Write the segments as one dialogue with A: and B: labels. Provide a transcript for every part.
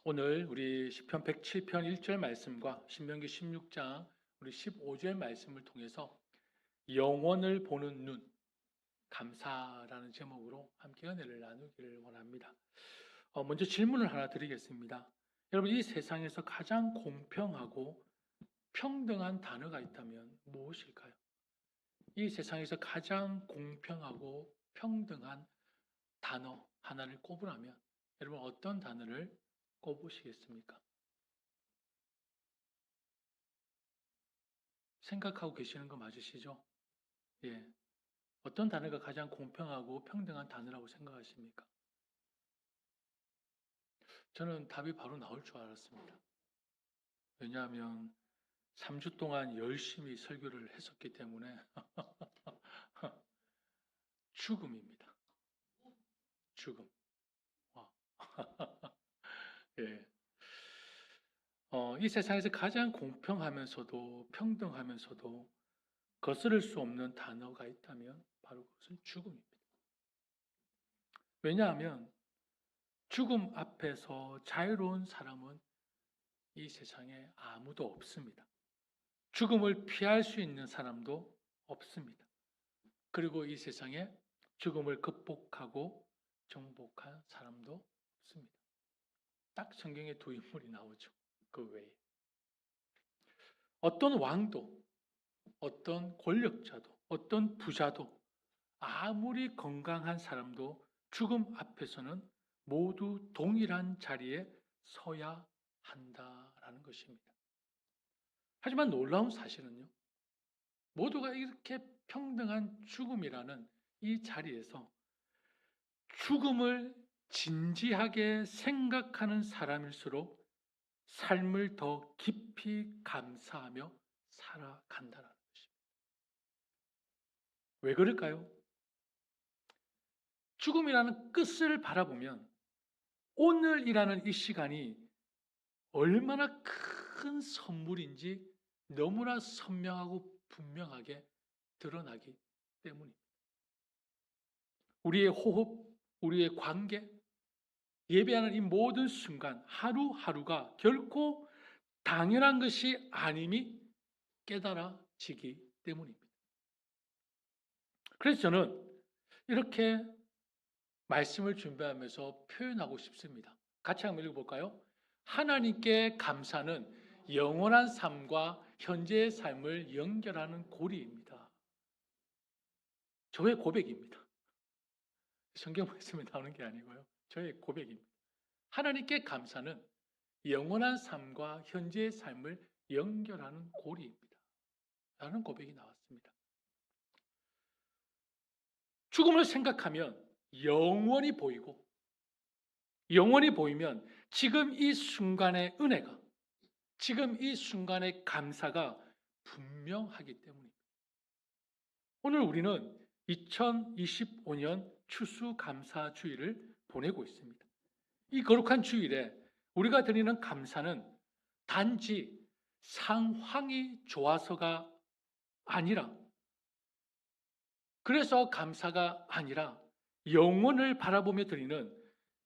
A: 오늘 우리 시편 107편 1절 말씀과 신명기 16장 우리 15절 말씀을 통해서 영원을 보는 눈, 감사라는 제목으로 함께 은혜를 나누기를 원합니다. 먼저 질문을 하나 드리겠습니다. 여러분, 이 세상에서 가장 공평하고 평등한 단어가 있다면 무엇일까요? 이 세상에서 가장 공평하고 평등한 단어 하나를 꼽으라면 여러분 어떤 단어를 꼽으시겠습니까? 생각하고 계시는 거 맞으시죠? 예. 어떤 단어가 가장 공평하고 평등한 단어라고 생각하십니까? 저는 답이 바로 나올 줄 알았습니다. 왜냐하면 3주 동안 열심히 설교를 했었기 때문에 죽음입니다. 죽음. 와. 예. 이 세상에서 가장 공평하면서도 평등하면서도 거스를 수 없는 단어가 있다면 바로 그것은 죽음입니다. 왜냐하면 죽음 앞에서 자유로운 사람은 이 세상에 아무도 없습니다. 죽음을 피할 수 있는 사람도 없습니다. 그리고 이 세상에 죽음을 극복하고 정복한 사람도 없습니다. 딱 성경에 두 인물이 나오죠. 그 외에. 어떤 왕도, 어떤 권력자도, 어떤 부자도, 아무리 건강한 사람도 죽음 앞에서는 모두 동일한 자리에 서야 한다라는 것입니다. 하지만 놀라운 사실은요, 모두가 이렇게 평등한 죽음이라는 이 자리에서 죽음을 진지하게 생각하는 사람일수록 삶을 더 깊이 감사하며 살아간다는 것입니다. 왜 그럴까요? 죽음이라는 끝을 바라보면 오늘이라는 이 시간이 얼마나 큰 선물인지 너무나 선명하고 분명하게 드러나기 때문입니다. 우리의 호흡, 우리의 관계, 예배하는 이 모든 순간 하루하루가 결코 당연한 것이 아님이 깨달아지기 때문입니다. 그래서 저는 이렇게 말씀을 준비하면서 표현하고 싶습니다. 같이 한번 읽어볼까요? 하나님께 감사는 영원한 삶과 현재의 삶을 연결하는 고리입니다. 저의 고백입니다. 성경 말씀에 나오는 게 아니고요. 저의 고백입니다. 하나님께 감사는 영원한 삶과 현재의 삶을 연결하는 고리입니다. 라는 고백이 나왔습니다. 죽음을 생각하면 영원히 보이고, 영원히 보이면 지금 이 순간의 은혜가, 지금 이 순간의 감사가 분명하기 때문입니다. 오늘 우리는 2025년 추수감사주일을 보내고 있습니다. 이 거룩한 주일에 우리가 드리는 감사는 단지 상황이 좋아서가 아니라, 그래서 감사가 아니라 영혼을 바라보며 드리는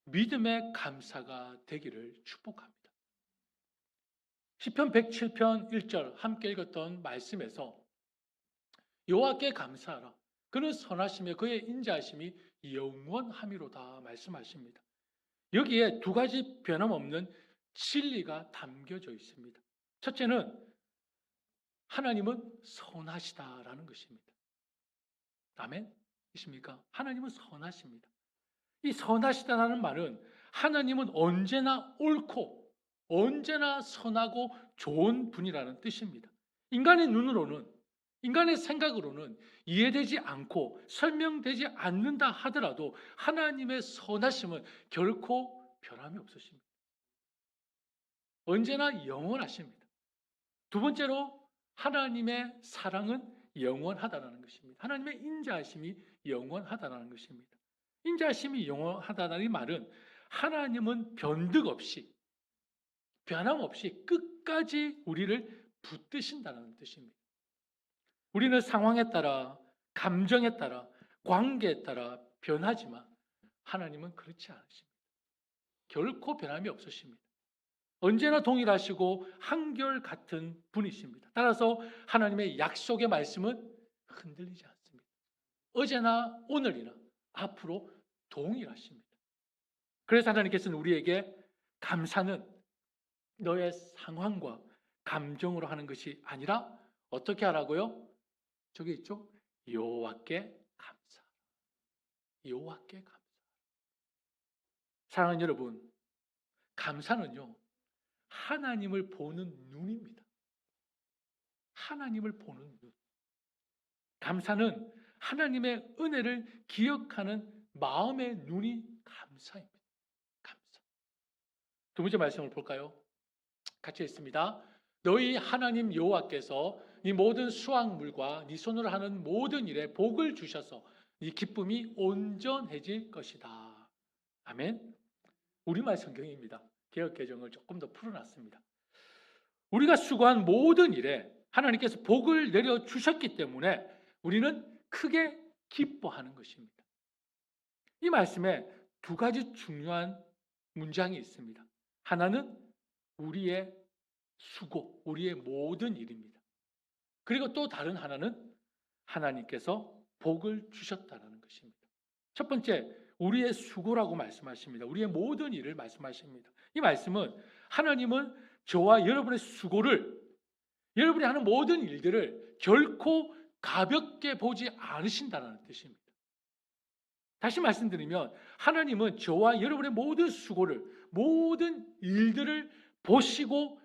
A: 믿음의 감사가 되기를 축복합니다. 시편 107편 1절 함께 읽었던 말씀에서 여호와께 감사하라. 그는 선하시며 그의 인자하심이 영원함이로다 말씀하십니다. 여기에 두 가지 변함없는 진리가 담겨져 있습니다. 첫째는 하나님은 선하시다라는 것입니다. 아멘? 이십니까? 하나님은 선하십니다. 이 선하시다라는 말은 하나님은 언제나 옳고 언제나 선하고 좋은 분이라는 뜻입니다. 인간의 눈으로는, 인간의 생각으로는 이해되지 않고 설명되지 않는다 하더라도 하나님의 선하심은 결코 변함이 없으십니다. 언제나 영원하십니다. 두 번째로 하나님의 사랑은 영원하다는 것입니다. 하나님의 인자하심이 영원하다는 것입니다. 인자하심이 영원하다는 이 말은 하나님은 변덕 없이, 변함없이 끝까지 우리를 붙드신다는 뜻입니다. 우리는 상황에 따라, 감정에 따라, 관계에 따라 변하지만 하나님은 그렇지 않으십니다. 결코 변함이 없으십니다. 언제나 동일하시고 한결같은 분이십니다. 따라서 하나님의 약속의 말씀은 흔들리지 않습니다. 어제나 오늘이나 앞으로 동일하십니다. 그래서 하나님께서는 우리에게 감사는 너의 상황과 감정으로 하는 것이 아니라 어떻게 하라고요? 저기 있죠? 여호와께 감사. 여호와께 감사. 사랑하는 여러분, 감사는요, 하나님을 보는 눈입니다. 하나님을 보는 눈. 감사는 하나님의 은혜를 기억하는 마음의 눈이 감사입니다. 감사. 두 번째 말씀을 볼까요? 같이 읽습니다. 너희 하나님 여호와께서 네 모든 수확물과 네 손으로 하는 모든 일에 복을 주셔서 네 기쁨이 온전해질 것이다. 아멘. 우리말 성경입니다. 개역개정을 조금 더 풀어놨습니다. 우리가 수고한 모든 일에 하나님께서 복을 내려주셨기 때문에 우리는 크게 기뻐하는 것입니다. 이 말씀에 두 가지 중요한 문장이 있습니다. 하나는 우리의 수고, 우리의 모든 일입니다. 그리고 또 다른 하나는 하나님께서 복을 주셨다는 것입니다. 첫 번째, 우리의 수고라고 말씀하십니다. 우리의 모든 일을 말씀하십니다. 이 말씀은 하나님은 저와 여러분의 수고를, 여러분이 하는 모든 일들을 결코 가볍게 보지 않으신다는 뜻입니다. 다시 말씀드리면 하나님은 저와 여러분의 모든 수고를, 모든 일들을 보시고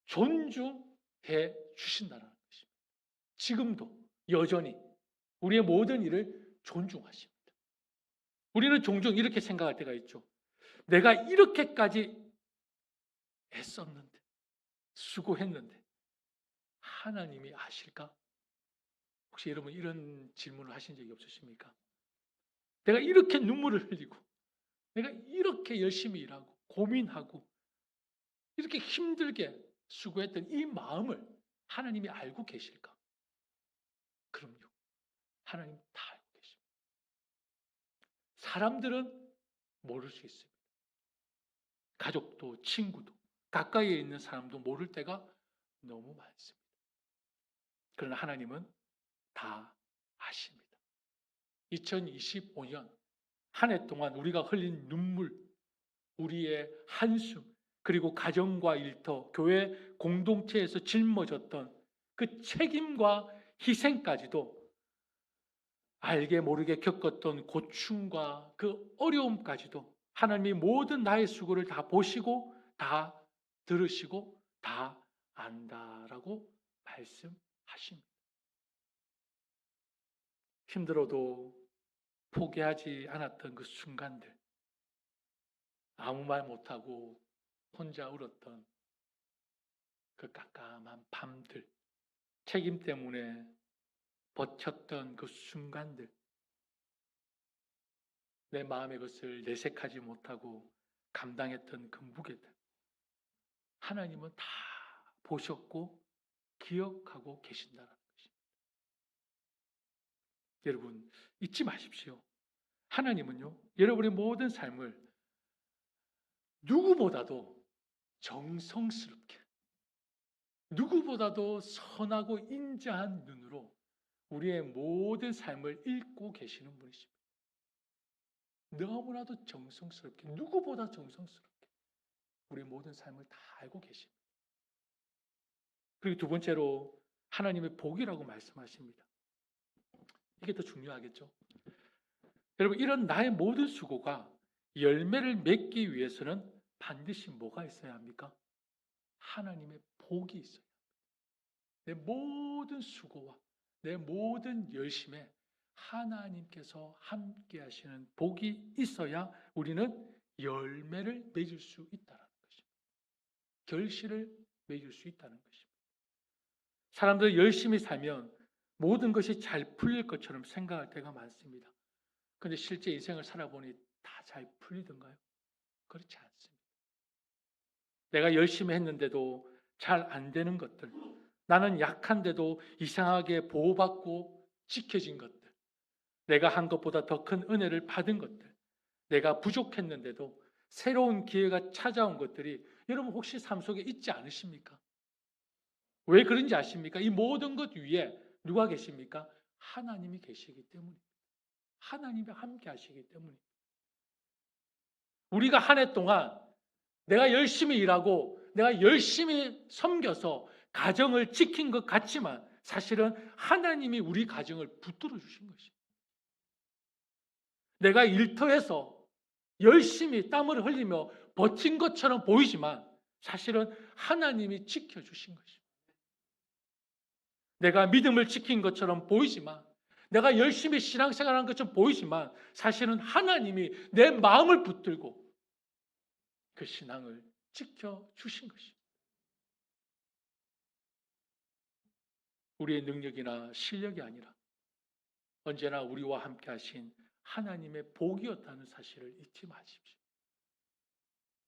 A: 존중해 주신다는 것입니다. 지금도 여전히 우리의 모든 일을 존중하십니다. 우리는 종종 이렇게 생각할 때가 있죠. 내가 이렇게까지 애썼는데, 수고했는데 하나님이 아실까? 혹시 여러분 이런 질문을 하신 적이 없으십니까? 내가 이렇게 눈물을 흘리고, 내가 이렇게 열심히 일하고 고민하고 이렇게 힘들게 수고했던 이 마음을 하나님이 알고 계실까? 그럼요. 하나님 다 알고 계십니다. 사람들은 모를 수 있습니다. 가족도 친구도 가까이에 있는 사람도 모를 때가 너무 많습니다. 그러나 하나님은 다 아십니다. 2025년 한 해 동안 우리가 흘린 눈물, 우리의 한숨, 그리고 가정과 일터, 교회 공동체에서 짊어졌던 그 책임과 희생까지도 알게 모르게 겪었던 고충과 그 어려움까지도 하나님이 모든 나의 수고를 다 보시고 다 들으시고 다 안다라고 말씀하십니다. 힘들어도 포기하지 않았던 그 순간들, 아무 말 못하고 혼자 울었던 그 깜깜한 밤들, 책임 때문에 버텼던 그 순간들, 내 마음의 것을 내색하지 못하고 감당했던 그 무게들, 하나님은 다 보셨고 기억하고 계신다는 것입니다. 여러분 잊지 마십시오. 하나님은요, 여러분의 모든 삶을 누구보다도 정성스럽게, 누구보다도 선하고 인자한 눈으로 우리의 모든 삶을 읽고 계시는 분이십니다. 너무나도 정성스럽게, 누구보다 정성스럽게 우리의 모든 삶을 다 알고 계십니다. 그리고 두 번째로 하나님의 복이라고 말씀하십니다. 이게 더 중요하겠죠. 여러분, 이런 나의 모든 수고가 열매를 맺기 위해서는 반드시 뭐가 있어야 합니까? 하나님의 복이 있어야 합니다. 내 모든 수고와 내 모든 열심에 하나님께서 함께 하시는 복이 있어야 우리는 열매를 맺을 수 있다는 것입니다. 결실을 맺을 수 있다는 것입니다. 사람들 열심히 살면 모든 것이 잘 풀릴 것처럼 생각할 때가 많습니다. 그런데 실제 인생을 살아보니 다 잘 풀리던가요? 그렇지 않습니다. 내가 열심히 했는데도 잘 안 되는 것들, 나는 약한데도 이상하게 보호받고 지켜진 것들, 내가 한 것보다 더 큰 은혜를 받은 것들, 내가 부족했는데도 새로운 기회가 찾아온 것들이 여러분 혹시 삶 속에 있지 않으십니까? 왜 그런지 아십니까? 이 모든 것 위에 누가 계십니까? 하나님이 계시기 때문입니다. 하나님이 함께 하시기 때문입니다. 우리가 한 해 동안 내가 열심히 일하고 내가 열심히 섬겨서 가정을 지킨 것 같지만 사실은 하나님이 우리 가정을 붙들어 주신 것입니다. 내가 일터에서 열심히 땀을 흘리며 버틴 것처럼 보이지만 사실은 하나님이 지켜주신 것입니다. 내가 믿음을 지킨 것처럼 보이지만 내가 열심히 신앙생활한 것처럼 보이지만 사실은 하나님이 내 마음을 붙들고 그 신앙을 지켜주신 것입니다. 우리의 능력이나 실력이 아니라 언제나 우리와 함께 하신 하나님의 복이었다는 사실을 잊지 마십시오.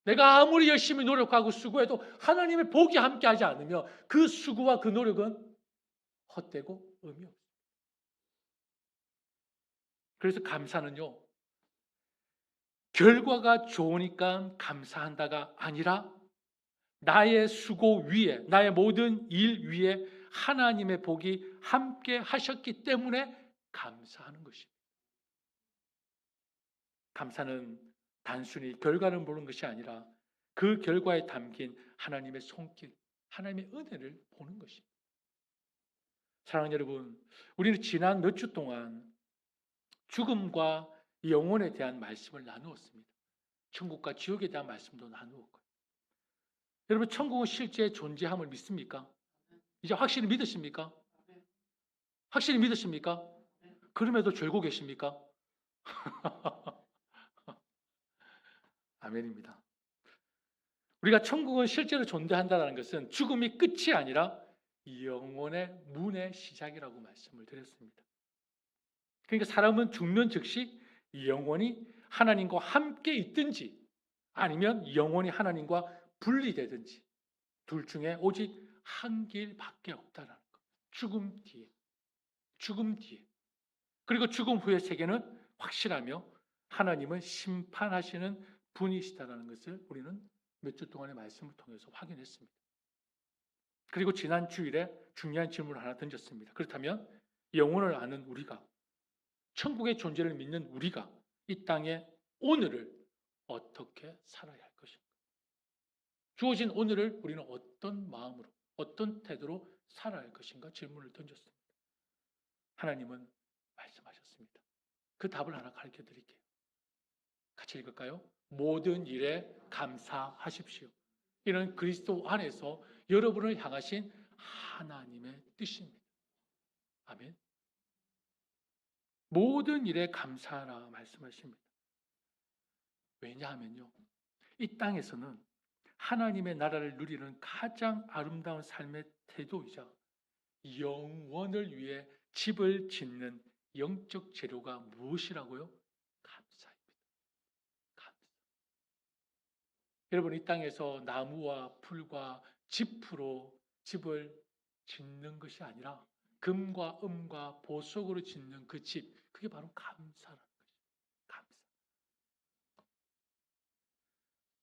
A: 내가 아무리 열심히 노력하고 수고해도 하나님의 복이 함께하지 않으면 그 수고와 그 노력은 헛되고 의미 없습니다. 그래서 감사는요, 결과가 좋으니까 감사한다가 아니라 나의 수고 위에, 나의 모든 일 위에 하나님의 복이 함께 하셨기 때문에 감사하는 것입니다. 감사는 단순히 결과를 보는 것이 아니라 그 결과에 담긴 하나님의 손길, 하나님의 은혜를 보는 것입니다. 사랑하는 여러분, 우리는 지난 몇 주 동안 죽음과 영혼에 대한 말씀을 나누었습니다. 천국과 지옥에 대한 말씀도 나누었고요. 여러분, 천국은 실제 존재함을 믿습니까? 이제 확실히 믿으십니까? 확실히 믿으십니까? 그럼에도 졸고 계십니까? 아멘입니다. 우리가 천국은 실제로 존재한다는 것은 죽음이 끝이 아니라 영혼의 문의 시작이라고 말씀을 드렸습니다. 그러니까 사람은 죽는 즉시 영혼이 하나님과 함께 있든지 아니면 영혼이 하나님과 분리되든지 둘 중에 오직 한 길밖에 없다는 것. 죽음 뒤에. 죽음 뒤에. 그리고 죽음 후의 세계는 확실하며 하나님은 심판하시는 분이시다라는 것을 우리는 몇 주 동안의 말씀을 통해서 확인했습니다. 그리고 지난 주일에 중요한 질문을 하나 던졌습니다. 그렇다면 영혼을 아는 우리가, 천국의 존재를 믿는 우리가 이 땅에 오늘을 어떻게 살아야 할 것인가? 주어진 오늘을 우리는 어떤 마음으로, 어떤 태도로 살아야 할 것인가 질문을 던졌습니다. 하나님은 말씀하셨습니다. 그 답을 하나 가르쳐 드릴게요. 같이 읽을까요? 모든 일에 감사하십시오. 이는 그리스도 안에서 여러분을 향하신 하나님의 뜻입니다. 아멘. 모든 일에 감사하라 말씀하십니다. 왜냐하면요, 이 땅에서는 하나님의 나라를 누리는 가장 아름다운 삶의 태도이자 영원을 위해 집을 짓는 영적 재료가 무엇이라고요? 감사입니다. 감사. 여러분, 이 땅에서 나무와 풀과 짚으로 집을 짓는 것이 아니라 금과 은과 보석으로 짓는 그 집, 그게 바로 감사라는 것입니다. 감사.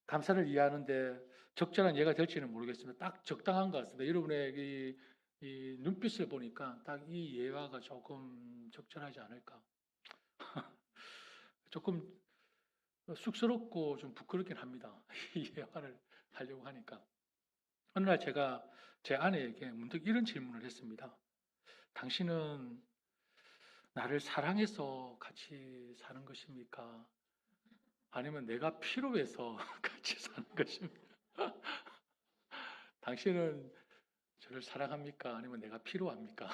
A: 감사를 이해하는데 적절한 예가 될지는 모르겠습니다. 딱 적당한 것 같습니다. 여러분의 이 눈빛을 보니까 딱 이 예화가 조금 적절하지 않을까. 조금 쑥스럽고 좀 부끄럽긴 합니다. 이 예화를 하려고 하니까. 어느 날 제가 제 아내에게 문득 이런 질문을 했습니다. 당신은 나를 사랑해서 같이 사는 것입니까? 아니면 내가 필요해서 같이 사는 것입니까? 당신은 저를 사랑합니까? 아니면 내가 필요합니까?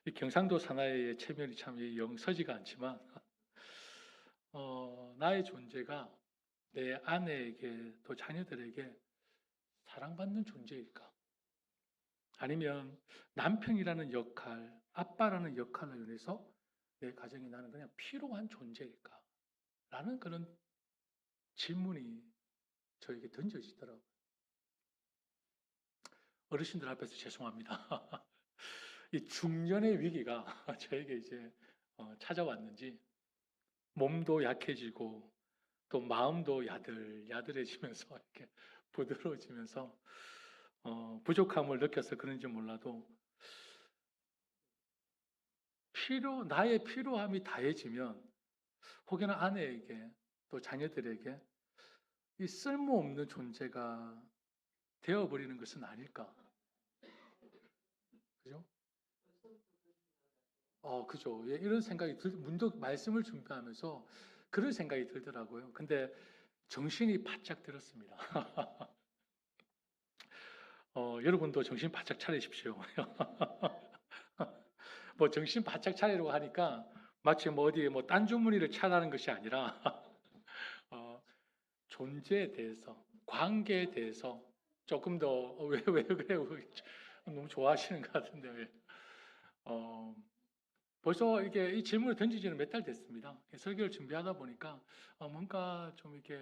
A: 이 경상도 사나이의 체면이 참 영서지가 않지만 나의 존재가 내 아내에게 또 자녀들에게 사랑받는 존재일까? 아니면 남편이라는 역할, 아빠라는 역할을 위해서 내 가정이 나는 그냥 필요한 존재일까? 라는 그런 질문이 저에게 던져지더라고요. 어르신들 앞에서 죄송합니다. 이 중년의 위기가 저에게 이제 찾아왔는지 몸도 약해지고 또 마음도 야들야들해지면서 이렇게 부드러워지면서 부족함을 느껴서 그런지 몰라도 나의 필요함이 다해지면 혹여나 아내에게 또 자녀들에게 이 쓸모없는 존재가 되어버리는 것은 아닐까. 그죠? 그죠. 예, 이런 생각이 문득 말씀을 준비하면서 그런 생각이 들더라고요. 근데 정신이 바짝 들었습니다. 여러분도 정신 바짝 차리십시오. 뭐 정신 바짝 차리려고 하니까 마치 뭐 어디에 뭐 딴 주머니를 차라는 것이 아니라 어, 존재에 대해서, 관계에 대해서 조금 더 왜 그래요? 너무 좋아하시는 것 같은데 왜? 벌써 이게 이 질문을 던지지는 몇 달 됐습니다. 설교를 준비하다 보니까 뭔가 좀 이렇게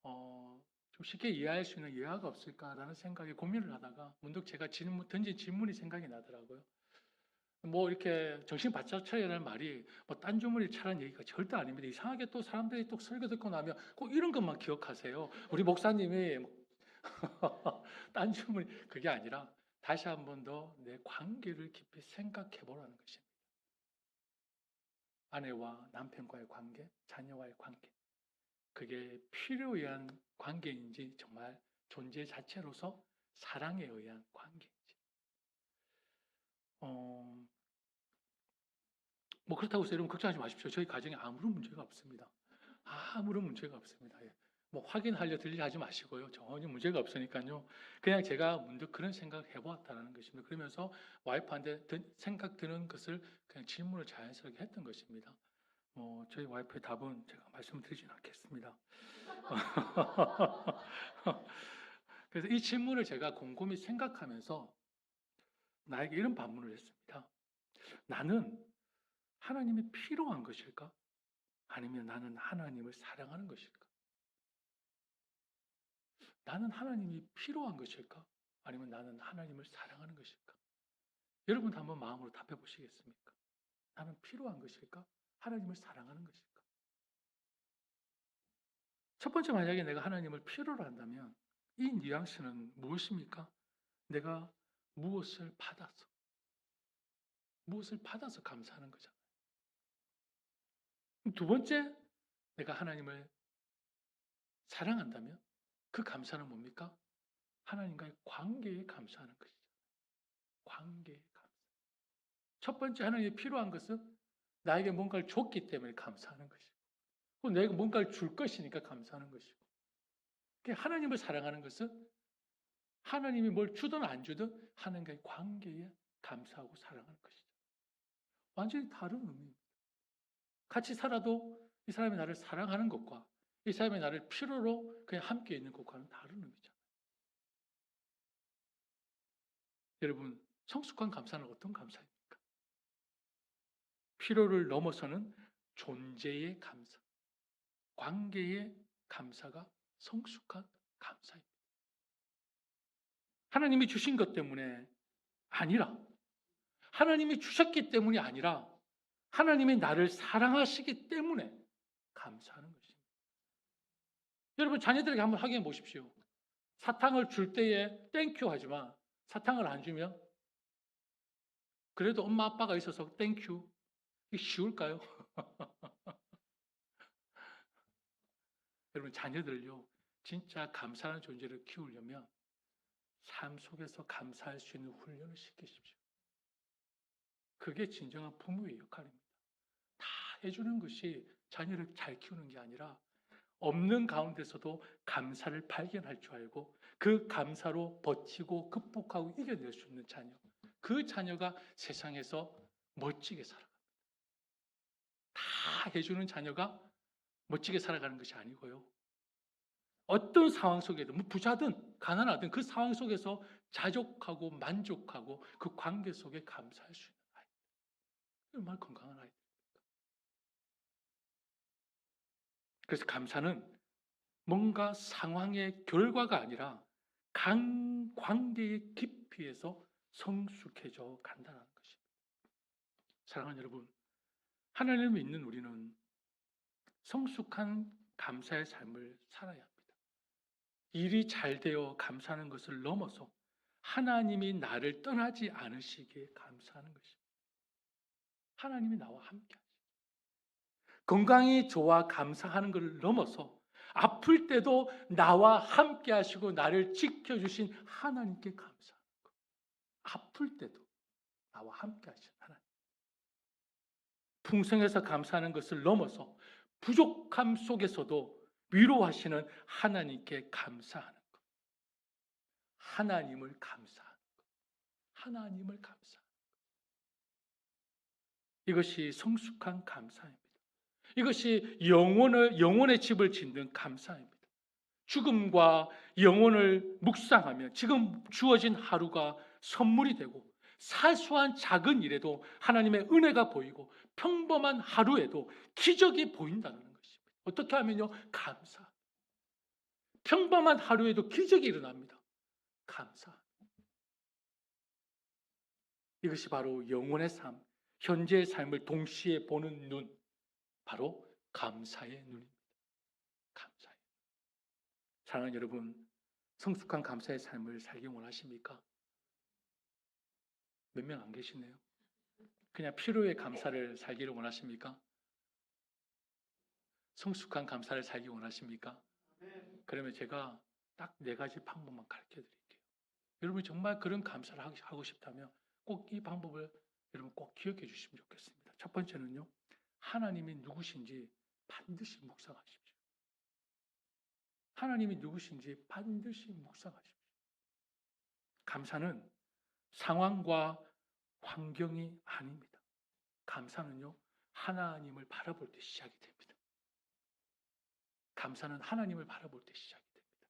A: 좀 쉽게 이해할 수 있는 예화가 없을까라는 생각에 고민을 하다가 문득 제가 던진 질문이 생각이 나더라고요. 뭐 이렇게 정신 바짝 차리라는 말이 뭐 딴 주머니 차라는 얘기가 절대 아닙니다. 이상하게 또 사람들이 또 설교 듣고 나면 꼭 이런 것만 기억하세요. 우리 목사님이 딴 주머니 그게 아니라 다시 한 번 더 내 관계를 깊이 생각해 보라는 것입니다. 아내와 남편과의 관계, 자녀와의 관계. 그게 필요에 의한 관계인지 정말 존재 자체로서 사랑에 의한 관계인지. 뭐 그렇다고 해서 여러분 걱정하지 마십시오. 저희 가정에 아무런 문제가 없습니다. 아무런 문제가 없습니다. 예. 뭐 확인하려 들리려 하지 마시고요. 전혀 문제가 없으니까요. 그냥 제가 문득 그런 생각을 해보았다는 것입니다. 그러면서 와이프한테 생각 드는 것을 그냥 질문을 자연스럽게 했던 것입니다. 저희 와이프의 답은 제가 말씀드리진 않겠습니다. 그래서 이 질문을 제가 곰곰이 생각하면서 나에게 이런 반문을 했습니다. 나는 하나님이 필요한 것일까? 아니면 나는 하나님을 사랑하는 것일까? 나는 하나님이 필요한 것일까? 아니면 나는 하나님을 사랑하는 것일까? 여러분 한번 마음으로 답해 보시겠습니까? 나는 필요한 것일까? 하나님을 사랑하는 것일까? 첫 번째 만약에 내가 하나님을 필요로 한다면 이 뉘앙스는 무엇입니까? 내가 무엇을 받아서 감사하는 거잖아요. 두 번째, 내가 하나님을 사랑한다면 그 감사는 뭡니까? 하나님과의 관계에 감사하는 것이죠. 관계에 감사. 첫 번째 하나님이 필요한 것은 나에게 뭔가를 줬기 때문에 감사하는 것이고, 또 내가 뭔가를 줄 것이니까 감사하는 것이고, 하나님을 사랑하는 것은 하나님이 뭘 주든 안 주든 하나님과의 관계에 감사하고 사랑하는 것이죠. 완전히 다른 의미입니다. 같이 살아도 이 사람이 나를 사랑하는 것과 이 사람이 나를 필요로 그냥 함께 있는 것과는 다른 의미잖아요. 여러분, 성숙한 감사는 어떤 감사입니까? 필요를 넘어서는 존재의 감사, 관계의 감사가 성숙한 감사입니다. 하나님이 주신 것 때문에 아니라, 하나님이 주셨기 때문이 아니라, 하나님이 나를 사랑하시기 때문에 감사하는 것입니다. 여러분, 자녀들에게 한번 확인해 보십시오. 사탕을 줄 때에 땡큐 하지만 사탕을 안 주면 그래도 엄마 아빠가 있어서 땡큐. 이게 쉬울까요? 여러분, 자녀들요, 진짜 감사하는 존재를 키우려면 삶 속에서 감사할 수 있는 훈련을 시키십시오. 그게 진정한 부모의 역할입니다. 다 해주는 것이 자녀를 잘 키우는 게 아니라 없는 가운데서도 감사를 발견할 줄 알고 그 감사로 버티고 극복하고 이겨낼 수 있는 자녀. 그 자녀가 세상에서 멋지게 살아갑니다. 다 해주는 자녀가 멋지게 살아가는 것이 아니고요. 어떤 상황 속에도 뭐 부자든 가난하든 그 상황 속에서 자족하고 만족하고 그 관계 속에 감사할 수 있는 아이. 얼마나 건강한 아이들입니까? 그래서 감사는 뭔가 상황의 결과가 아니라 관계의 깊이에서 성숙해져 간다는 것입니다. 사랑하는 여러분, 하나님을 믿는 우리는 성숙한 감사의 삶을 살아야 합니다. 일이 잘 되어 감사하는 것을 넘어서 하나님이 나를 떠나지 않으시기에 감사하는 것입니다. 하나님이 나와 함께 하시고 건강이 좋아 감사하는 것을 넘어서 아플 때도 나와 함께 하시고 나를 지켜주신 하나님께 감사하는 것. 아플 때도 나와 함께 하신 하나님. 풍성해서 감사하는 것을 넘어서 부족함 속에서도 위로하시는 하나님께 감사하는 것. 하나님을 감사하는 것. 하나님을 감사하는 것. 이것이 성숙한 감사입니다. 이것이 영혼의 집을 짓는 감사입니다. 죽음과 영혼을 묵상하며 지금 주어진 하루가 선물이 되고 사소한 작은 일에도 하나님의 은혜가 보이고 평범한 하루에도 기적이 보인다는 것입니다. 어떻게 하면요? 감사. 평범한 하루에도 기적이 일어납니다. 감사. 이것이 바로 영혼의 삶, 현재의 삶을 동시에 보는 눈, 바로 감사의 눈입니다. 감사의. 사랑하는 여러분, 성숙한 감사의 삶을 살기 원하십니까? 몇 명 안 계시네요. 그냥 필요의 감사를 살기를 원하십니까? 성숙한 감사를 살기 원하십니까? 그러면 제가 딱 4가지 방법만 가르쳐 드릴게요. 여러분이 정말 그런 감사를 하고 싶다면 꼭 이 방법을 여러분 꼭 기억해 주시면 좋겠습니다. 첫 번째는요. 하나님이 누구신지 반드시 묵상하십시오. 하나님이 누구신지 반드시 묵상하십시오. 감사는 상황과 환경이 아닙니다. 감사는요. 하나님을 바라볼 때 시작이 됩니다. 감사는 하나님을 바라볼 때 시작이 됩니다.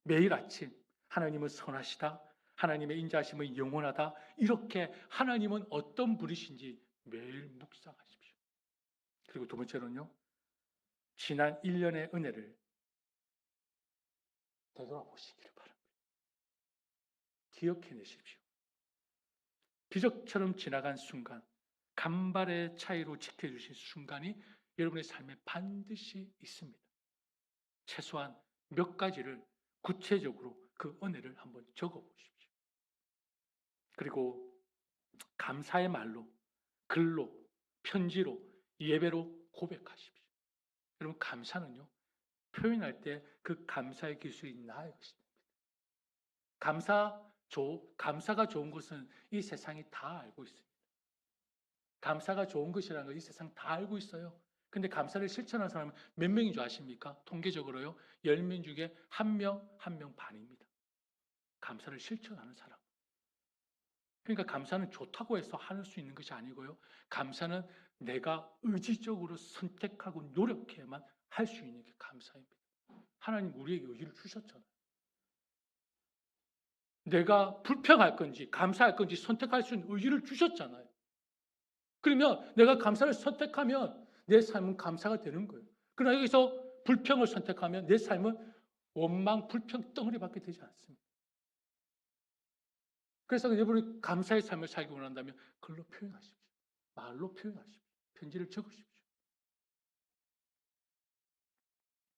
A: 매일 아침 하나님은 선하시다. 하나님의 인자하심은 영원하다. 이렇게 하나님은 어떤 분이신지 매일 묵상하십시오. 그리고 두 번째로는요. 지난 1년의 은혜를 되돌아보시기를 바랍니다. 기억해내십시오. 기적처럼 지나간 순간, 간발의 차이로 지켜주신 순간이 여러분의 삶에 반드시 있습니다. 최소한 몇 가지를 구체적으로 그 은혜를 한번 적어보십시오. 그리고 감사의 말로, 글로, 편지로, 예배로 고백하십시오. 여러분 감사는요. 표현할 때 그 감사의 기술이 나의 것입니다. 감사가 좋은 것은 이 세상이 다 알고 있습니다. 감사가 좋은 것이라는 걸 이 세상 다 알고 있어요. 근데 감사를 실천하는 사람은 몇 명인 줄 아십니까? 통계적으로요. 10명 중에 1명, 1명 반입니다. 감사를 실천하는 사람. 그러니까 감사는 좋다고 해서 할 수 있는 것이 아니고요. 감사는 내가 의지적으로 선택하고 노력해야만 할 수 있는 게 감사입니다. 하나님 우리에게 의지를 주셨잖아요. 내가 불평할 건지 감사할 건지 선택할 수 있는 의지를 주셨잖아요. 그러면 내가 감사를 선택하면 내 삶은 감사가 되는 거예요. 그러나 여기서 불평을 선택하면 내 삶은 원망, 불평 덩어리밖에 되지 않습니다. 그래서 여러분이 감사의 삶을 살기 원한다면 글로 표현하십시오. 말로 표현하십시오. 편지를 적으십시오.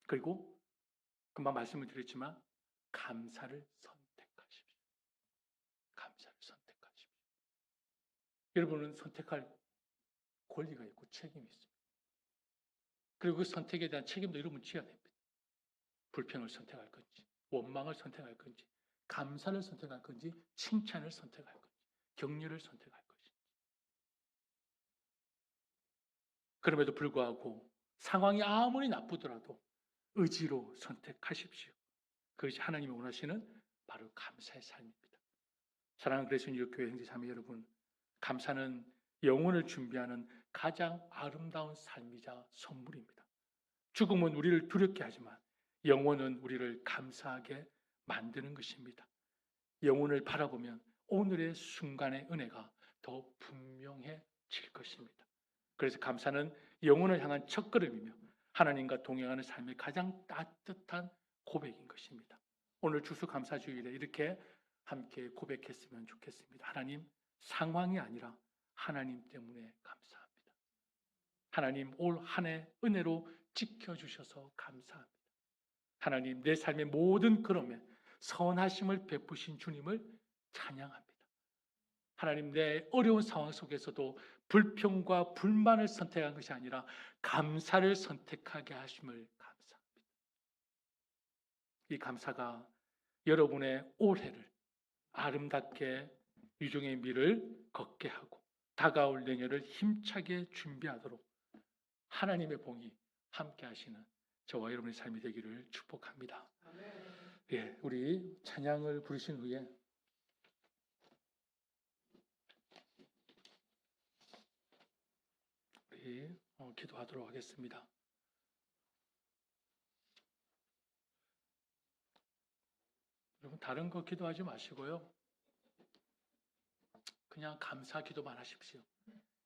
A: 그리고 금방 말씀을 드렸지만 감사를 선택하십시오. 감사를 선택하십시오. 여러분은 선택할 권리가 있고 책임이 있습니다. 그리고 그 선택에 대한 책임도 여러분 져야 됩니다. 불평을 선택할 건지, 원망을 선택할 건지, 감사를 선택할 건지, 칭찬을 선택할 건지, 격려를 선택할 건지. 그럼에도 불구하고 상황이 아무리 나쁘더라도 의지로 선택하십시오. 그것이 하나님이 원하시는 바로 감사의 삶입니다. 사랑하는 그리스도 교회 형제 자매 여러분, 감사는 영혼을 준비하는 가장 아름다운 삶이자 선물입니다. 죽음은 우리를 두렵게 하지만 영혼은 우리를 감사하게 만드는 것입니다. 영혼을 바라보면 오늘의 순간의 은혜가 더 분명해질 것입니다. 그래서 감사는 영혼을 향한 첫걸음이며 하나님과 동행하는 삶의 가장 따뜻한 고백인 것입니다. 오늘 추수감사주일에 이렇게 함께 고백했으면 좋겠습니다. 하나님, 상황이 아니라 하나님 때문에 감사합니다. 하나님, 올 한 해 은혜로 지켜주셔서 감사합니다. 하나님, 내 삶의 모든 걸음에 선하심을 베푸신 주님을 찬양합니다. 하나님, 내 어려운 상황 속에서도 불평과 불만을 선택한 것이 아니라 감사를 선택하게 하심을 감사합니다. 이 감사가 여러분의 올해를 아름답게 유종의 미를 걷게 하고 다가올 내년을 힘차게 준비하도록 하나님의 봉이 함께 하시는 저와 여러분의 삶이 되기를 축복합니다. 예, 우리 찬양을 부르신 후에 우리 기도하도록 하겠습니다. 여러분, 다른 거 기도하지 마시고요. 그냥 감사 기도만 하십시오.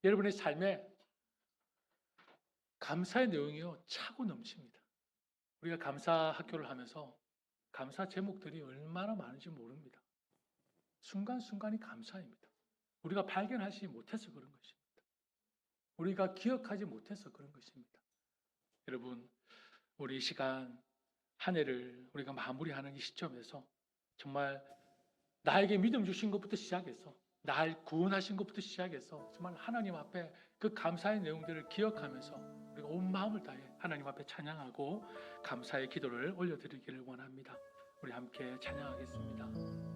A: 여러분의 삶에 감사의 내용이요 차고 넘칩니다. 우리가 감사 학교를 하면서 감사 제목들이 얼마나 많은지 모릅니다. 순간순간이 감사입니다. 우리가 발견하지 못해서 그런 것입니다. 우리가 기억하지 못해서 그런 것입니다. 여러분, 우리 이 시간 한 해를 우리가 마무리하는 이 시점에서 정말 나에게 믿음 주신 것부터 시작해서 날 구원하신 것부터 시작해서 정말 하나님 앞에 그 감사의 내용들을 기억하면서 우리가 온 마음을 다해 하나님 앞에 찬양하고 감사의 기도를 올려드리기를 원합니다. 우리 함께 찬양하겠습니다.